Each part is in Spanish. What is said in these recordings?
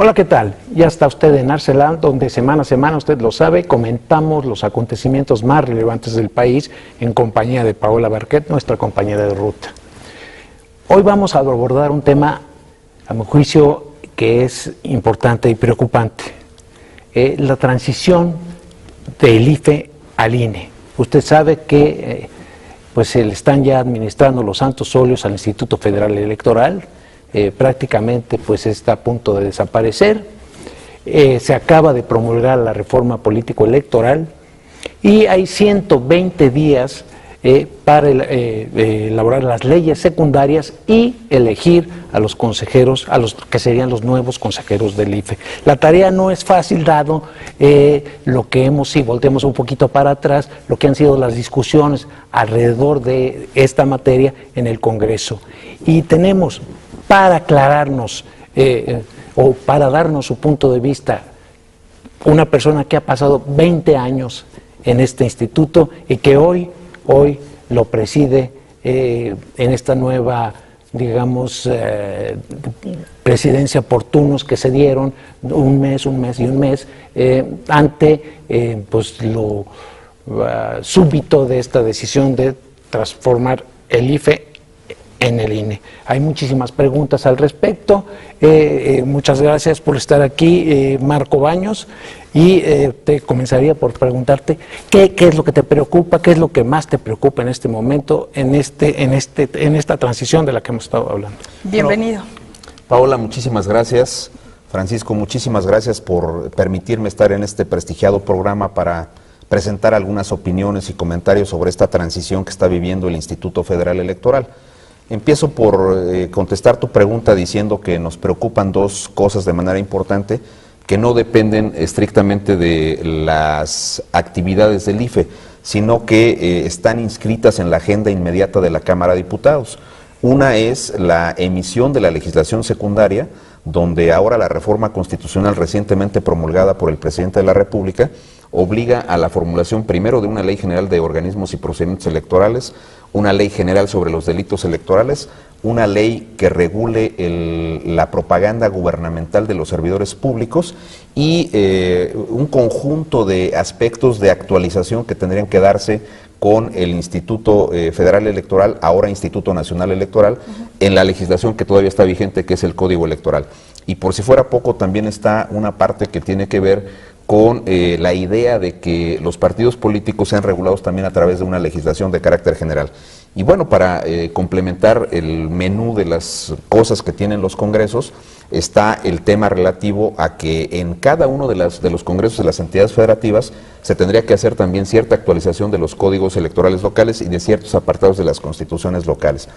Hola, ¿qué tal? Ya está usted en Arcelan, donde semana a semana, usted lo sabe, comentamos los acontecimientos más relevantes del país en compañía de Paola Barquet, nuestra compañera de ruta. Hoy vamos a abordar un tema, a mi juicio, que es importante y preocupante. La transición del IFE al INE. Usted sabe que pues se le están ya administrando los santos óleos al Instituto Federal Electoral. Prácticamente pues está a punto de desaparecer. Se acaba de promulgar la reforma político-electoral y hay 120 días para elaborar las leyes secundarias y elegir a los consejeros, a los que serían los nuevos consejeros del IFE. La tarea no es fácil, dado lo que si volteamos un poquito para atrás, lo que han sido las discusiones alrededor de esta materia en el Congreso. Y tenemos, para aclararnos o para darnos su punto de vista, una persona que ha pasado 20 años en este instituto y que hoy lo preside en esta nueva, digamos, presidencia por turnos que se dieron un mes y un mes ante pues lo súbito de esta decisión de transformar el IFE en el INE. Hay muchísimas preguntas al respecto. Muchas gracias por estar aquí, Marco Baños, y te comenzaría por preguntarte qué es lo que te preocupa, qué es lo que más te preocupa en este momento, en esta transición de la que hemos estado hablando. Bienvenido. Bueno, Paola, muchísimas gracias. Francisco, muchísimas gracias por permitirme estar en este prestigiado programa para presentar algunas opiniones y comentarios sobre esta transición que está viviendo el Instituto Federal Electoral. Empiezo por contestar tu pregunta diciendo que nos preocupan dos cosas de manera importante que no dependen estrictamente de las actividades del IFE, sino que están inscritas en la agenda inmediata de la Cámara de Diputados. Una es la emisión de la legislación secundaria, donde ahora la reforma constitucional recientemente promulgada por el presidente de la República obliga a la formulación primero de una ley general de organismos y procedimientos electorales, una ley general sobre los delitos electorales, una ley que regule la propaganda gubernamental de los servidores públicos y un conjunto de aspectos de actualización que tendrían que darse con el Instituto Federal Electoral, ahora Instituto Nacional Electoral, en la legislación que todavía está vigente, que es el Código Electoral. Y por si fuera poco, también está una parte que tiene que ver con la idea de que los partidos políticos sean regulados también a través de una legislación de carácter general. Y bueno, para complementar el menú de las cosas que tienen los congresos, está el tema relativo a que en cada uno de los congresos de las entidades federativas se tendría que hacer también cierta actualización de los códigos electorales locales y de ciertos apartados de las constituciones locales.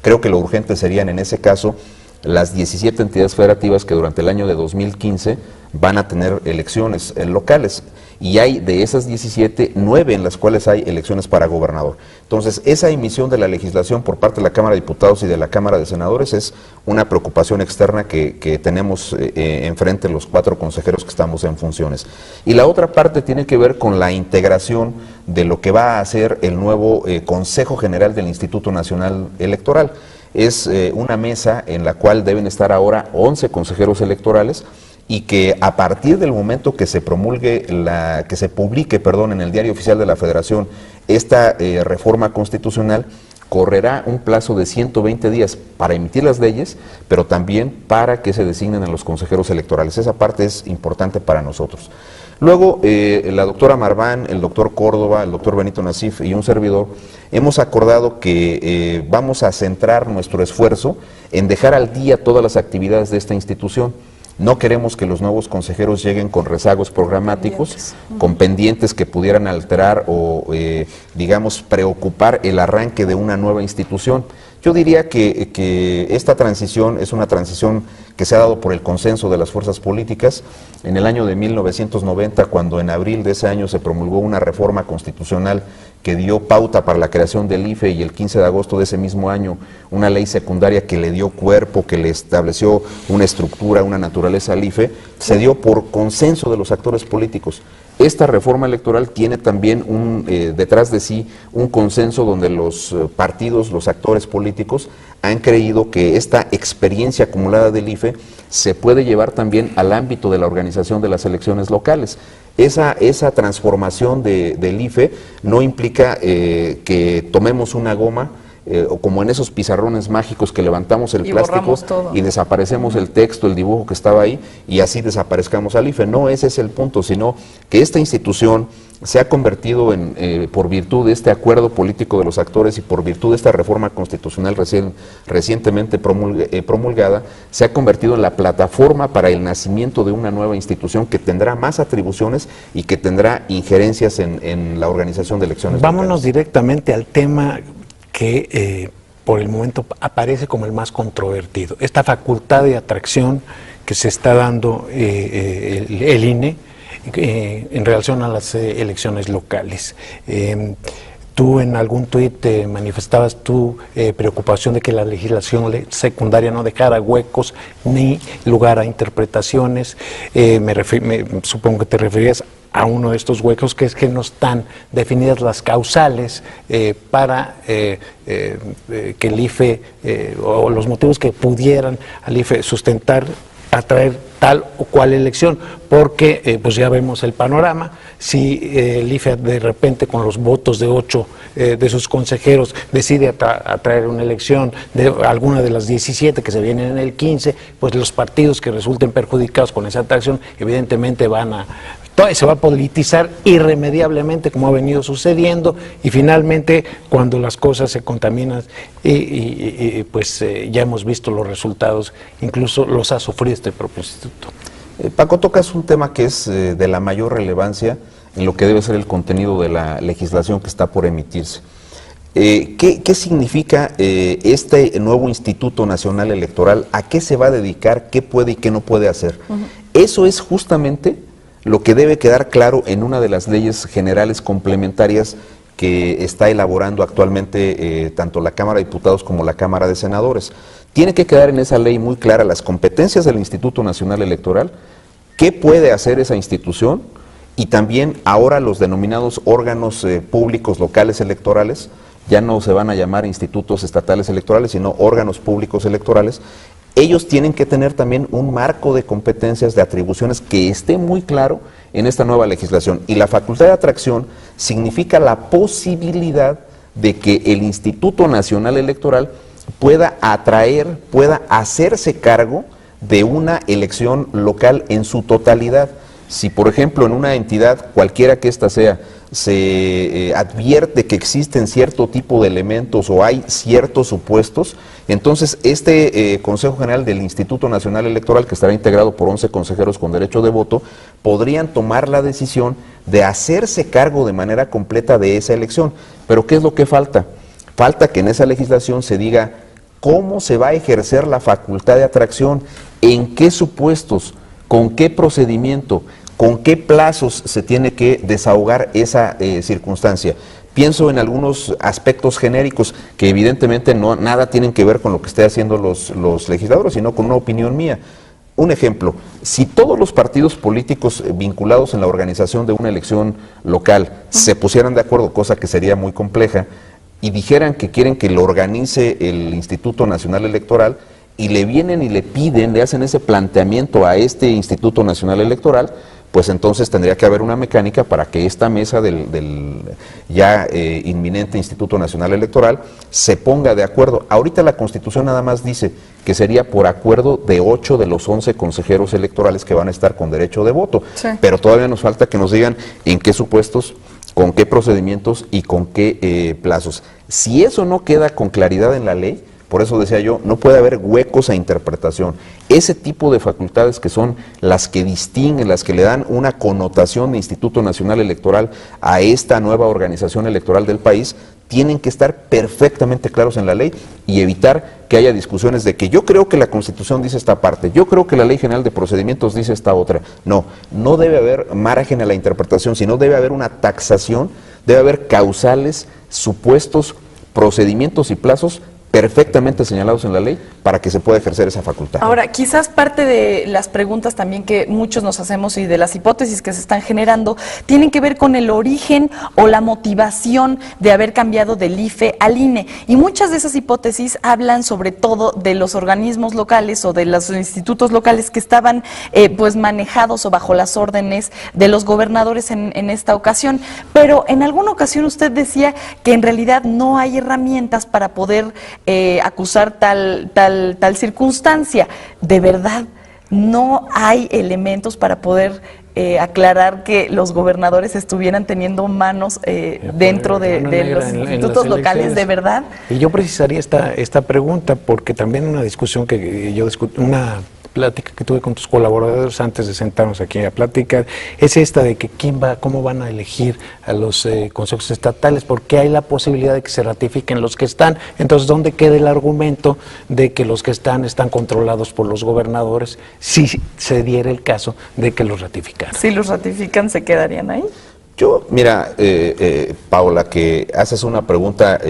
Creo que lo urgente serían en ese caso las 17 entidades federativas que durante el año de 2015 van a tener elecciones locales, y hay de esas 17, 9 en las cuales hay elecciones para gobernador. Entonces, esa emisión de la legislación por parte de la Cámara de Diputados y de la Cámara de Senadores es una preocupación externa que tenemos enfrente los 4 consejeros que estamos en funciones. Y la otra parte tiene que ver con la integración de lo que va a hacer el nuevo Consejo General del Instituto Nacional Electoral. Es una mesa en la cual deben estar ahora 11 consejeros electorales, y que a partir del momento que se promulgue, que se publique, en el Diario Oficial de la Federación esta reforma constitucional, correrá un plazo de 120 días para emitir las leyes, pero también para que se designen a los consejeros electorales. Esa parte es importante para nosotros. Luego, la doctora Marván, el doctor Córdoba, el doctor Benito Nasif y un servidor hemos acordado que vamos a centrar nuestro esfuerzo en dejar al día todas las actividades de esta institución. No queremos que los nuevos consejeros lleguen con rezagos programáticos, con pendientes que pudieran alterar o, digamos, preocupar el arranque de una nueva institución. Yo diría que esta transición es una transición que se ha dado por el consenso de las fuerzas políticas. En el año de 1990, cuando en abril de ese año se promulgó una reforma constitucional que dio pauta para la creación del IFE, y el 15 de agosto de ese mismo año una ley secundaria que le dio cuerpo, que le estableció una estructura, una naturaleza al IFE, se dio por consenso de los actores políticos. esta reforma electoral tiene también detrás de sí un consenso donde los partidos, los actores políticos han creído que esta experiencia acumulada del IFE se puede llevar también al ámbito de la organización de las elecciones locales. Esa transformación del IFE no implica que tomemos una goma, o como en esos pizarrones mágicos que levantamos el plástico y desaparecemos el texto, el dibujo que estaba ahí, y así desaparezcamos al IFE. No, ese es el punto, sino que esta institución se ha convertido por virtud de este acuerdo político de los actores y por virtud de esta reforma constitucional recientemente promulgada, se ha convertido en la plataforma para el nacimiento de una nueva institución que tendrá más atribuciones y que tendrá injerencias en la organización de elecciones. Vámonos directamente al tema que por el momento aparece como el más controvertido, esta facultad de atracción que se está dando el INE en relación a las elecciones locales. Tú en algún tuit manifestabas tu preocupación de que la legislación secundaria no dejara huecos ni lugar a interpretaciones. Supongo que te referías a uno de estos huecos, que es que no están definidas las causales para que el IFE o los motivos que pudieran al IFE sustentar atraer tal o cual elección, porque pues ya vemos el panorama. Si el IFE de repente con los votos de 8 de sus consejeros decide atraer una elección de alguna de las 17 que se vienen en el 15, pues los partidos que resulten perjudicados con esa atracción evidentemente se va a politizar irremediablemente, como ha venido sucediendo, y finalmente cuando las cosas se contaminan pues ya hemos visto los resultados, incluso los ha sufrido este propio instituto. Paco, tocas un tema que es de la mayor relevancia en lo que debe ser el contenido de la legislación que está por emitirse. ¿Qué significa este nuevo Instituto Nacional Electoral? ¿A qué se va a dedicar? ¿Qué puede y qué no puede hacer? Eso es justamente lo que debe quedar claro en una de las leyes generales complementarias que está elaborando actualmente tanto la Cámara de Diputados como la Cámara de Senadores. Tiene que quedar en esa ley muy clara las competencias del Instituto Nacional Electoral, qué puede hacer esa institución, y también ahora los denominados órganos públicos locales electorales, ya no se van a llamar institutos estatales electorales, sino órganos públicos electorales. Ellos tienen que tener también un marco de competencias, de atribuciones que esté muy claro en esta nueva legislación. Y la facultad de atracción significa la posibilidad de que el Instituto Nacional Electoral pueda atraer, pueda hacerse cargo de una elección local en su totalidad. Si, por ejemplo, en una entidad, cualquiera que ésta sea, se advierte que existen cierto tipo de elementos o hay ciertos supuestos, entonces este Consejo General del Instituto Nacional Electoral, que estará integrado por 11 consejeros con derecho de voto, podrían tomar la decisión de hacerse cargo de manera completa de esa elección. Pero ¿qué es lo que falta? Falta que en esa legislación se diga cómo se va a ejercer la facultad de atracción, en qué supuestos, con qué procedimiento, con qué plazos se tiene que desahogar esa circunstancia. Pienso en algunos aspectos genéricos que evidentemente nada tienen que ver con lo que estén haciendo los legisladores, sino con una opinión mía. Un ejemplo, si todos los partidos políticos vinculados en la organización de una elección local se pusieran de acuerdo, cosa que sería muy compleja, y dijeran que quieren que lo organice el Instituto Nacional Electoral, y le vienen y le piden, le hacen ese planteamiento a este Instituto Nacional Electoral, pues entonces tendría que haber una mecánica para que esta mesa del ya inminente Instituto Nacional Electoral se ponga de acuerdo. Ahorita la Constitución nada más dice que sería por acuerdo de 8 de los 11 consejeros electorales que van a estar con derecho de voto, sí. Pero todavía nos falta que nos digan en qué supuestos, con qué procedimientos y con qué plazos. Si eso no queda con claridad en la ley, por eso decía yo, no puede haber huecos a interpretación. Ese tipo de facultades que son las que distinguen, las que le dan una connotación de Instituto Nacional Electoral a esta nueva organización electoral del país, tienen que estar perfectamente claros en la ley y evitar que haya discusiones de que yo creo que la Constitución dice esta parte, yo creo que la Ley General de Procedimientos dice esta otra. No, no debe haber margen a la interpretación, sino debe haber una taxación, debe haber causales, supuestos, procedimientos y plazos perfectamente señalados en la ley para que se pueda ejercer esa facultad. Ahora, quizás parte de las preguntas también que muchos nos hacemos y de las hipótesis que se están generando tienen que ver con el origen o la motivación de haber cambiado del IFE al INE. Y muchas de esas hipótesis hablan sobre todo de los organismos locales o de los institutos locales que estaban pues manejados o bajo las órdenes de los gobernadores en esta ocasión. Pero en alguna ocasión usted decía que en realidad no hay herramientas para poder acusar tal circunstancia. ¿De verdad no hay elementos para poder aclarar que los gobernadores estuvieran teniendo manos dentro de los institutos locales, de verdad? Y yo precisaría esta pregunta, porque también una discusión que yo discutí, una plática que tuve con tus colaboradores antes de sentarnos aquí a platicar, es esta de que cómo van a elegir a los consejos estatales, porque hay la posibilidad de que se ratifiquen los que están. Entonces, ¿dónde queda el argumento de que los que están controlados por los gobernadores, si se diera el caso de que los ratificaran? Si los ratifican, ¿se quedarían ahí? Yo, mira, Paola, que haces una pregunta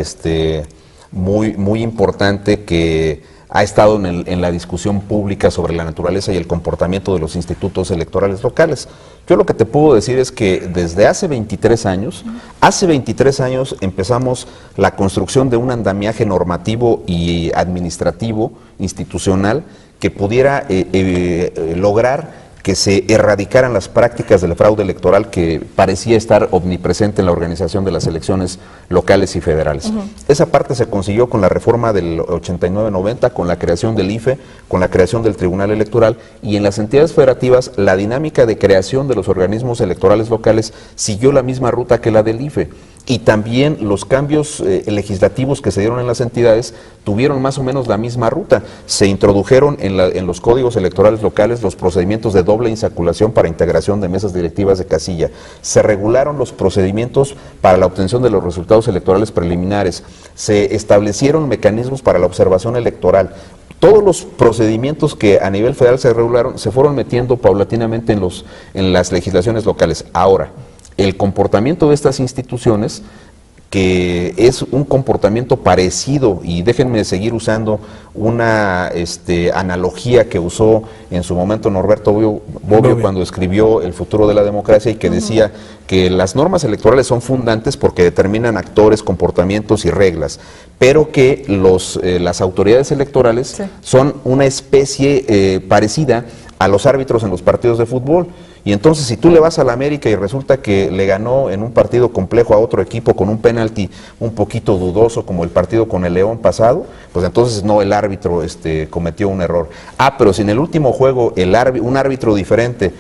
muy importante que ha estado en la discusión pública sobre la naturaleza y el comportamiento de los institutos electorales locales. Yo lo que te puedo decir es que desde hace 23 años, empezamos la construcción de un andamiaje normativo y administrativo, institucional, que pudiera lograr que se erradicaran las prácticas del fraude electoral que parecía estar omnipresente en la organización de las elecciones locales y federales. Esa parte se consiguió con la reforma del 89-90, con la creación del IFE, con la creación del Tribunal Electoral, y en las entidades federativas la dinámica de creación de los organismos electorales locales siguió la misma ruta que la del IFE. Y también los cambios legislativos que se dieron en las entidades tuvieron más o menos la misma ruta. Se introdujeron en los códigos electorales locales los procedimientos de doble insaculación para integración de mesas directivas de casilla. Se regularon los procedimientos para la obtención de los resultados electorales preliminares. Se establecieron mecanismos para la observación electoral. Todos los procedimientos que a nivel federal se regularon se fueron metiendo paulatinamente en las legislaciones locales. Ahora, el comportamiento de estas instituciones, que es un comportamiento parecido, y déjenme seguir usando una analogía que usó en su momento Norberto Bobbio cuando escribió El futuro de la democracia, y que decía que las normas electorales son fundantes porque determinan actores, comportamientos y reglas, pero que las autoridades electorales son una especie parecida a los árbitros en los partidos de fútbol. Y entonces, si tú le vas a la América y resulta que le ganó en un partido complejo a otro equipo con un penalti un poquito dudoso, como el partido con el León pasado, pues entonces no, el árbitro cometió un error. Pero si en el último juego un árbitro diferente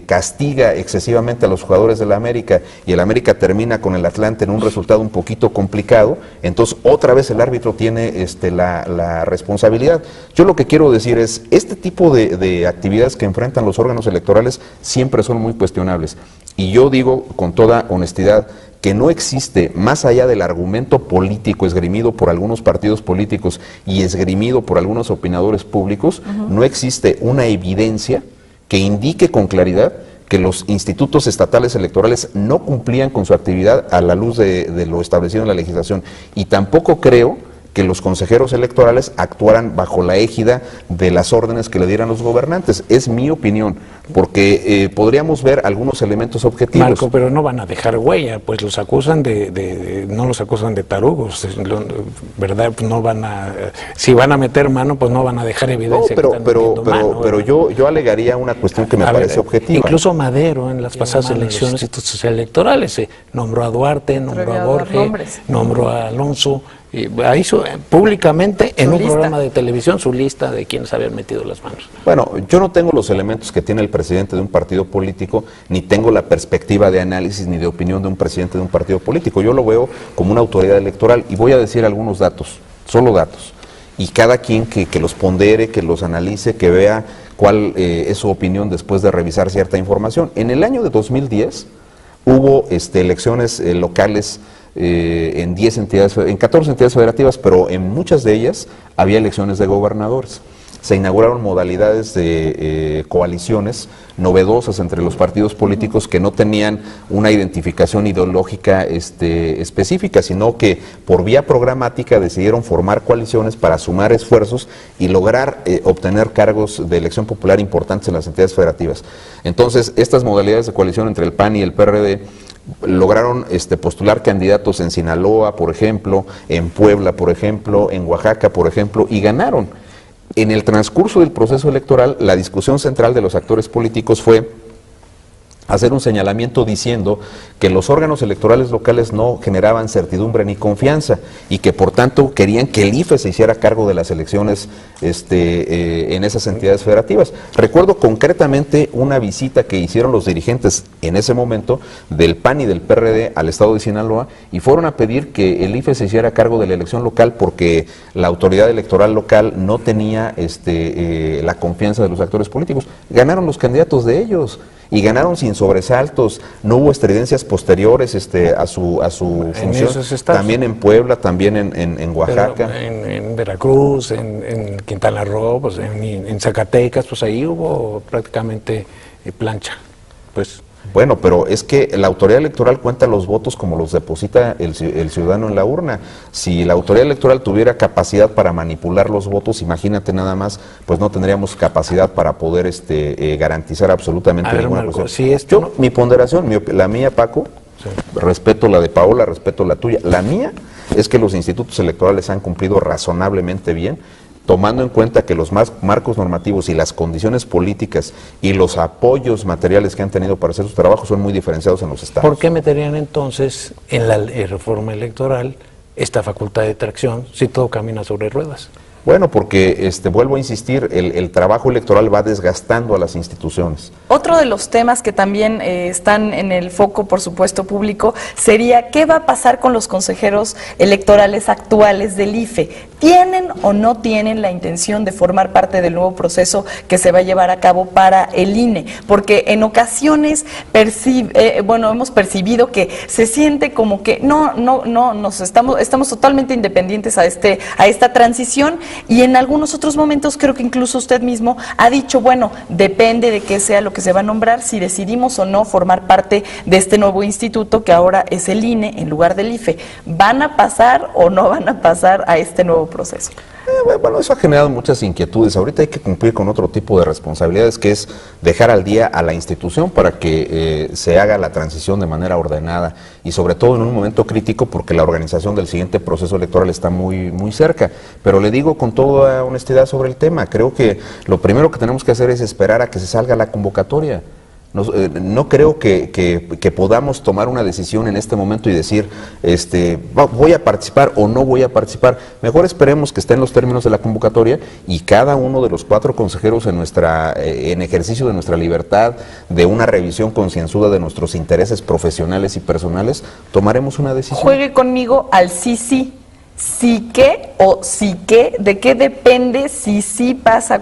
castiga excesivamente a los jugadores de la América y el América termina con el Atlante en un resultado un poquito complicado, entonces otra vez el árbitro tiene la responsabilidad. Yo lo que quiero decir es, este tipo de actividades que enfrentan los órganos electorales siempre son muy cuestionables, y yo digo con toda honestidad que no existe, más allá del argumento político esgrimido por algunos partidos políticos y esgrimido por algunos opinadores públicos, no existe una evidencia que indique con claridad que los institutos estatales electorales no cumplían con su actividad a la luz de lo establecido en la legislación, y tampoco creo que los consejeros electorales actuaran bajo la égida de las órdenes que le dieran los gobernantes. Es mi opinión, porque podríamos ver algunos elementos objetivos. Marco, pero no van a dejar huella, pues los acusan no los acusan de tarugos, ¿verdad? No van si van a meter mano, pues no van a dejar evidencia. Pero yo alegaría una cuestión que me parece objetiva. Incluso Madero, en las pasadas elecciones electorales, nombró a Duarte, nombró a Borges, nombró a Alonso, y hizo públicamente en un programa de televisión su lista de quienes habían metido las manos. Bueno, yo no tengo los elementos que tiene el presidente de un partido político, ni tengo la perspectiva de análisis ni de opinión de un presidente de un partido político. Yo lo veo como una autoridad electoral, y voy a decir algunos datos, solo datos, y cada quien que los pondere, que los analice, que vea cuál es su opinión después de revisar cierta información. En el año de 2010 hubo elecciones locales en 14 entidades federativas, pero en muchas de ellas había elecciones de gobernadores. se inauguraron modalidades de coaliciones novedosas entre los partidos políticos que no tenían una identificación ideológica específica, sino que por vía programática decidieron formar coaliciones para sumar esfuerzos y lograr obtener cargos de elección popular importantes en las entidades federativas. Entonces, estas modalidades de coalición entre el PAN y el PRD lograron postular candidatos en Sinaloa, por ejemplo, en Puebla, por ejemplo, en Oaxaca, por ejemplo, y ganaron. En el transcurso del proceso electoral, la discusión central de los actores políticos fue hacer un señalamiento diciendo que los órganos electorales locales no generaban certidumbre ni confianza y que por tanto querían que el IFE se hiciera cargo de las elecciones en esas entidades federativas. Recuerdo concretamente una visita que hicieron los dirigentes en ese momento del PAN y del PRD al estado de Sinaloa y fueron a pedir que el IFE se hiciera cargo de la elección local porque la autoridad electoral local no tenía la confianza de los actores políticos. Ganaron los candidatos de ellos y ganaron sin sobresaltos, no hubo estridencias posteriores a su función, también en Puebla, también en Oaxaca. En Veracruz, en Quintana Roo, pues en Zacatecas, pues ahí hubo prácticamente plancha, pues. Bueno, pero es que la autoridad electoral cuenta los votos como los deposita el ciudadano en la urna. Si la autoridad electoral tuviera capacidad para manipular los votos, imagínate nada más, pues no tendríamos capacidad para poder garantizar absolutamente ninguna cuestión. Si mi ponderación, la mía, Paco, sí, respeto la de Paola, respeto la tuya. La mía es que los institutos electorales han cumplido razonablemente bien, tomando en cuenta que los marcos normativos y las condiciones políticas y los apoyos materiales que han tenido para hacer sus trabajos son muy diferenciados en los estados. ¿Por qué meterían entonces en la reforma electoral esta facultad de tracción si todo camina sobre ruedas? Bueno, porque vuelvo a insistir, el trabajo electoral va desgastando a las instituciones. Otro de los temas que también están en el foco, por supuesto, público, sería qué va a pasar con los consejeros electorales actuales del IFE. ¿Tienen o no tienen la intención de formar parte del nuevo proceso que se va a llevar a cabo para el INE? Porque en ocasiones hemos percibido que se siente como que estamos totalmente independientes a esta transición. Y en algunos otros momentos creo que incluso usted mismo ha dicho, bueno, depende de qué sea lo que se va a nombrar, si decidimos o no formar parte de este nuevo instituto que ahora es el INE en lugar del IFE. ¿Van a pasar o no van a pasar a este nuevo proceso? Bueno, eso ha generado muchas inquietudes. Ahorita hay que cumplir con otro tipo de responsabilidades, que es dejar al día a la institución para que se haga la transición de manera ordenada y sobre todo en un momento crítico porque la organización del siguiente proceso electoral está muy, muy cerca. Pero le digo con toda honestidad sobre el tema, creo que lo primero que tenemos que hacer es esperar a que se salga la convocatoria. No creo que podamos tomar una decisión en este momento y decir, voy a participar o no voy a participar. Mejor esperemos que estén los términos de la convocatoria y cada uno de los 4 consejeros en ejercicio de nuestra libertad, de una revisión concienzuda de nuestros intereses profesionales y personales, tomaremos una decisión. Juegue conmigo al sí. ¿Sí qué o sí qué? ¿De qué depende si sí pasa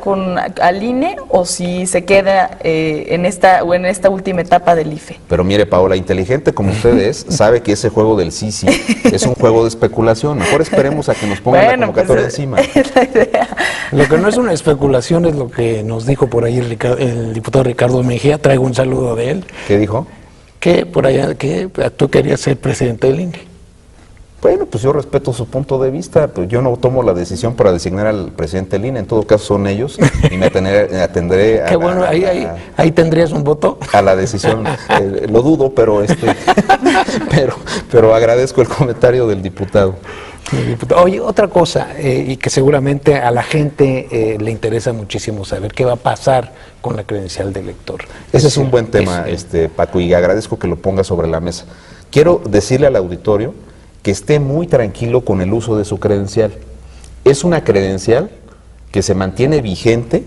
al INE o si se queda en esta última etapa del IFE? Pero mire, Paola, inteligente como usted es, sabe que ese juego del sí es un juego de especulación. Mejor esperemos a que nos pongan la convocatoria encima. Es la idea. Lo que no es una especulación es lo que nos dijo por ahí el diputado Ricardo Mejía. Traigo un saludo de él. ¿Qué dijo? Que por allá, que tú querías ser presidente del INE. Bueno, pues yo respeto su punto de vista, pues yo no tomo la decisión para designar al presidente del INE, en todo caso son ellos, y me atendré a Qué bueno, ahí tendrías un voto. A la decisión, lo dudo, pero pero agradezco el comentario del diputado. Oye, otra cosa, y que seguramente a la gente le interesa muchísimo saber, ¿qué va a pasar con la credencial de elector? Ese es un buen tema, Paco, y agradezco que lo ponga sobre la mesa. Quiero decirle al auditorio que esté muy tranquilo con el uso de su credencial. Es una credencial que se mantiene vigente,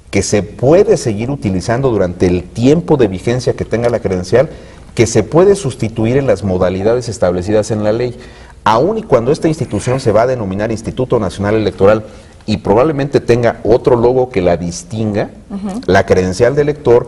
que se puede seguir utilizando durante el tiempo de vigencia que tenga la credencial, que se puede sustituir en las modalidades establecidas en la ley. Aun y cuando esta institución se va a denominar Instituto Nacional Electoral y probablemente tenga otro logo que la distinga, la credencial de elector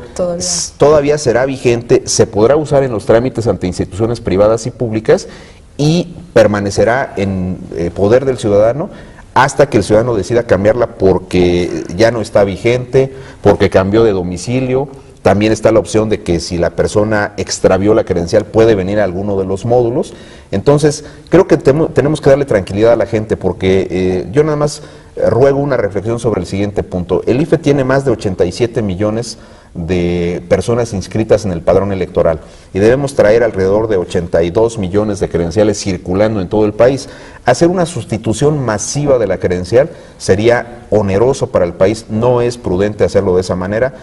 todavía será vigente, se podrá usar en los trámites ante instituciones privadas y públicas y permanecerá en poder del ciudadano hasta que el ciudadano decida cambiarla porque ya no está vigente, porque cambió de domicilio. También está la opción de que si la persona extravió la credencial puede venir a alguno de los módulos. Entonces, creo que tenemos que darle tranquilidad a la gente porque yo nada más ruego una reflexión sobre el siguiente punto. El IFE tiene más de 87 millones de personas inscritas en el padrón electoral y debemos traer alrededor de 82 millones de credenciales circulando en todo el país. Hacer una sustitución masiva de la credencial sería oneroso para el país, no es prudente hacerlo de esa manera.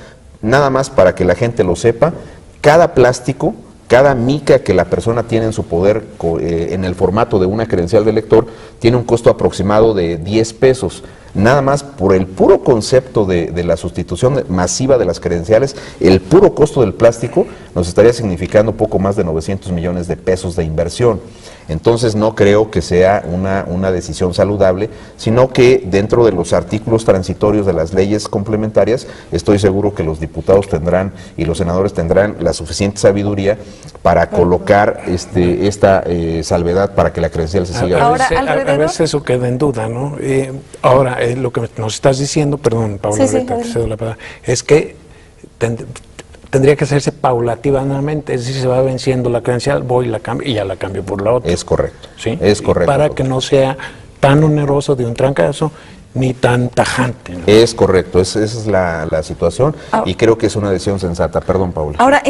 Nada más para que la gente lo sepa, cada plástico, cada mica que la persona tiene en su poder en el formato de una credencial de elector tiene un costo aproximado de 10 pesos. Nada más por el puro concepto de la sustitución masiva de las credenciales, el puro costo del plástico nos estaría significando poco más de 900 millones de pesos de inversión. Entonces no creo que sea una decisión saludable, sino que dentro de los artículos transitorios de las leyes complementarias, estoy seguro que los diputados tendrán y los senadores tendrán la suficiente sabiduría para colocar esta salvedad para que la credencial se siga. Ahora, a veces eso queda en duda, ¿no? Ahora, lo que nos estás diciendo, perdón, Paula, Sí, te cedo la palabra, es que tendría que hacerse paulativamente, es decir, se va venciendo la credencial, voy y la cambio y ya la cambio por la otra. Es correcto. ¿Sí? Es correcto. Para que no sea tan oneroso de un trancazo ni tan tajante, ¿no? Es correcto, esa es la situación y creo que es una decisión sensata. Perdón, Paula. Ahora,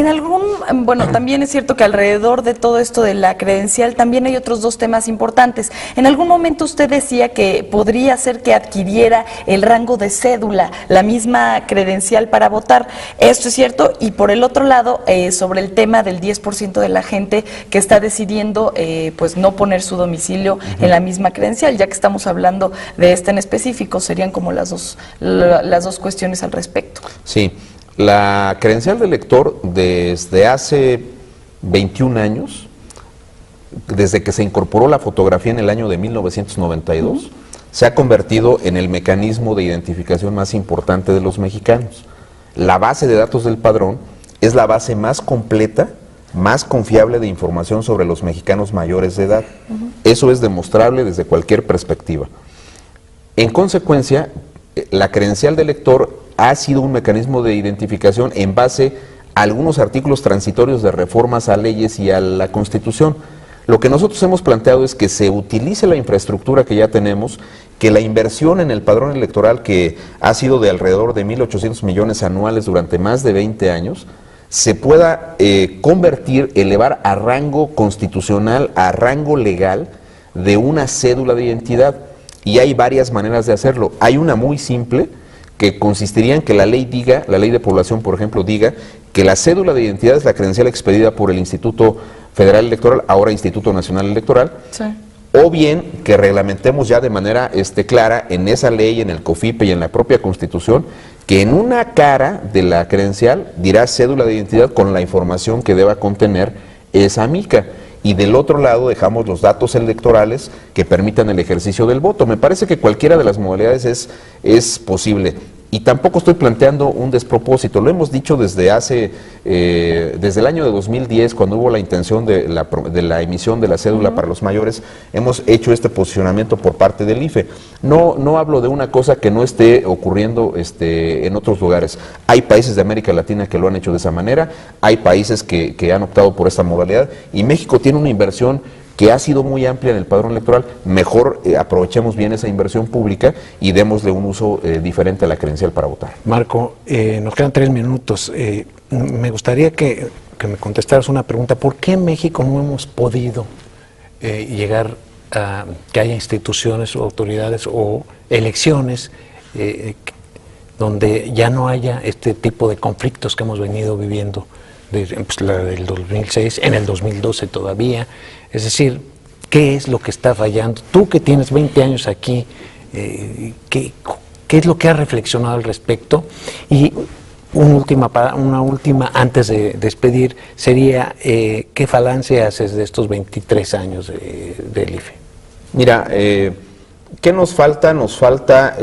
también es cierto que alrededor de todo esto de la credencial también hay otros dos temas importantes. En algún momento usted decía que podría ser que adquiriera el rango de cédula, la misma credencial para votar. Esto es cierto, y por el otro lado, sobre el tema del 10% de la gente que está decidiendo pues no poner su domicilio en la misma credencial, ya que estamos hablando de esta en específico, serían como las dos cuestiones al respecto. Sí, la credencial de elector desde hace 21 años, desde que se incorporó la fotografía en el año de 1992, se ha convertido en el mecanismo de identificación más importante de los mexicanos. La base de datos del padrón es la base más completa, más confiable de información sobre los mexicanos mayores de edad. Eso es demostrable desde cualquier perspectiva. En consecuencia, la credencial de elector ha sido un mecanismo de identificación en base a algunos artículos transitorios de reformas a leyes y a la Constitución. Lo que nosotros hemos planteado es que se utilice la infraestructura que ya tenemos, que la inversión en el padrón electoral, que ha sido de alrededor de 1.800 millones anuales durante más de 20 años, se pueda convertir, elevar a rango constitucional, a rango legal de una cédula de identidad. Y hay varias maneras de hacerlo. Hay una muy simple que consistiría en que la ley diga, la ley de población, por ejemplo, diga que la cédula de identidad es la credencial expedida por el Instituto Federal Electoral, ahora Instituto Nacional Electoral, Sí. O bien que reglamentemos ya de manera clara en esa ley, en el COFIPE y en la propia Constitución, que en una cara de la credencial dirá cédula de identidad con la información que deba contener esa mica. Y del otro lado dejamos los datos electorales que permitan el ejercicio del voto. Me parece que cualquiera de las modalidades es posible. Y tampoco estoy planteando un despropósito, lo hemos dicho desde el año de 2010, cuando hubo la intención de la emisión de la cédula para los mayores, hemos hecho este posicionamiento por parte del IFE. No hablo de una cosa que no esté ocurriendo en otros lugares. Hay países de América Latina que lo han hecho de esa manera, hay países que han optado por esta modalidad, y México tiene una inversión que ha sido muy amplia en el padrón electoral. Mejor aprovechemos bien esa inversión pública y démosle un uso diferente a la credencial para votar. Marco, nos quedan 3 minutos. Me gustaría que me contestaras una pregunta. ¿Por qué en México no hemos podido llegar a que haya instituciones o autoridades o elecciones donde ya no haya este tipo de conflictos que hemos venido viviendo desde la del 2006, en el 2012 todavía? Es decir, ¿qué es lo que está fallando? Tú que tienes 20 años aquí, ¿qué es lo que has reflexionado al respecto? Y una última antes de despedir sería, ¿qué balance haces de estos 23 años del IFE? Mira, ¿qué nos falta? Nos falta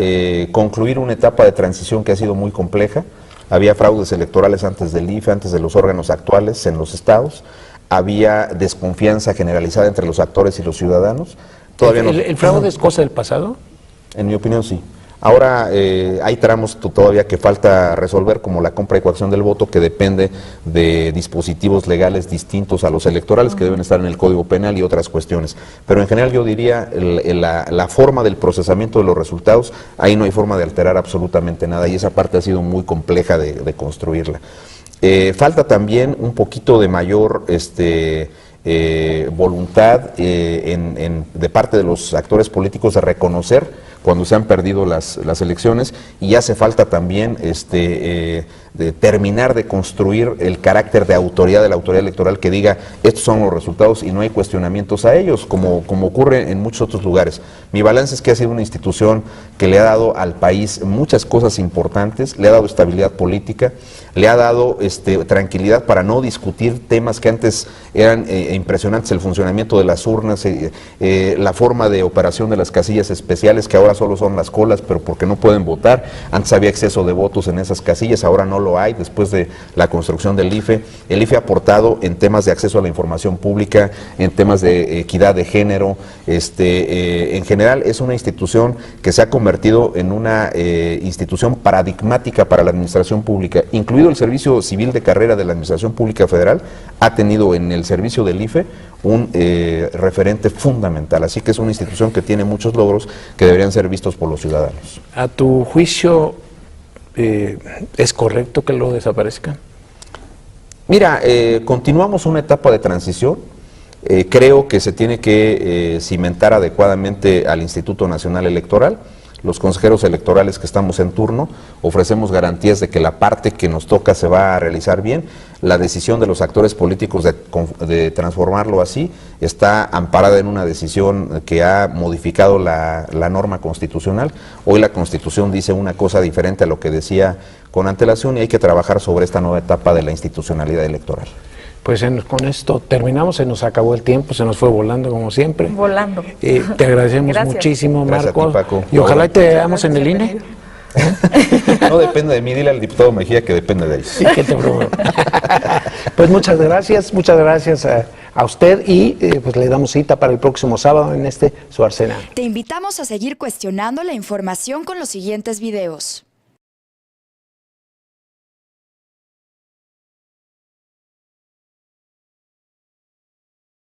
concluir una etapa de transición que ha sido muy compleja. Había fraudes electorales antes del IFE, antes de los órganos actuales en los estados. Había desconfianza generalizada entre los actores y los ciudadanos. ¿El fraude es cosa del pasado? En mi opinión, sí. Ahora hay tramos todavía que falta resolver, como la compra y coacción del voto, que depende de dispositivos legales distintos a los electorales que deben estar en el Código Penal y otras cuestiones. Pero en general yo diría la forma del procesamiento de los resultados, ahí no hay forma de alterar absolutamente nada y esa parte ha sido muy compleja de construirla. Falta también un poquito de mayor voluntad de parte de los actores políticos de reconocer cuando se han perdido las elecciones y hace falta también de terminar de construir el carácter de autoridad de la autoridad electoral que diga estos son los resultados y no hay cuestionamientos a ellos, como ocurre en muchos otros lugares. Mi balance es que ha sido una institución que le ha dado al país muchas cosas importantes, le ha dado estabilidad política, le ha dado tranquilidad para no discutir temas que antes eran impresionantes, el funcionamiento de las urnas, la forma de operación de las casillas especiales, que ahora solo son las colas, pero porque no pueden votar. Antes había exceso de votos en esas casillas, ahora no lo hay, después de la construcción del IFE. El IFE ha aportado en temas de acceso a la información pública, en temas de equidad de género, en general es una institución que se ha convertido en una institución paradigmática para la administración pública, incluido el servicio civil de carrera de la Administración Pública Federal, ha tenido en el servicio del IFE un referente fundamental, así que es una institución que tiene muchos logros que deberían ser vistos por los ciudadanos. ¿A tu juicio es correcto que lo desaparezcan? Mira, continuamos una etapa de transición. Creo que se tiene que cimentar adecuadamente al Instituto Nacional Electoral. Los consejeros electorales que estamos en turno ofrecemos garantías de que la parte que nos toca se va a realizar bien. La decisión de los actores políticos de transformarlo así está amparada en una decisión que ha modificado la norma constitucional. Hoy la Constitución dice una cosa diferente a lo que decía con antelación y hay que trabajar sobre esta nueva etapa de la institucionalidad electoral. Pues con esto terminamos, se nos acabó el tiempo, se nos fue volando como siempre. Volando. Te agradecemos muchísimo, Gracias Marcos. a ti, Paco. Y ojalá te veamos en el INE. No depende de mí, dile al diputado Mejía que depende de él. Sí, que te prometo. Pues muchas gracias a usted y pues le damos cita para el próximo sábado en su Arsenal. Te invitamos a seguir cuestionando la información con los siguientes videos.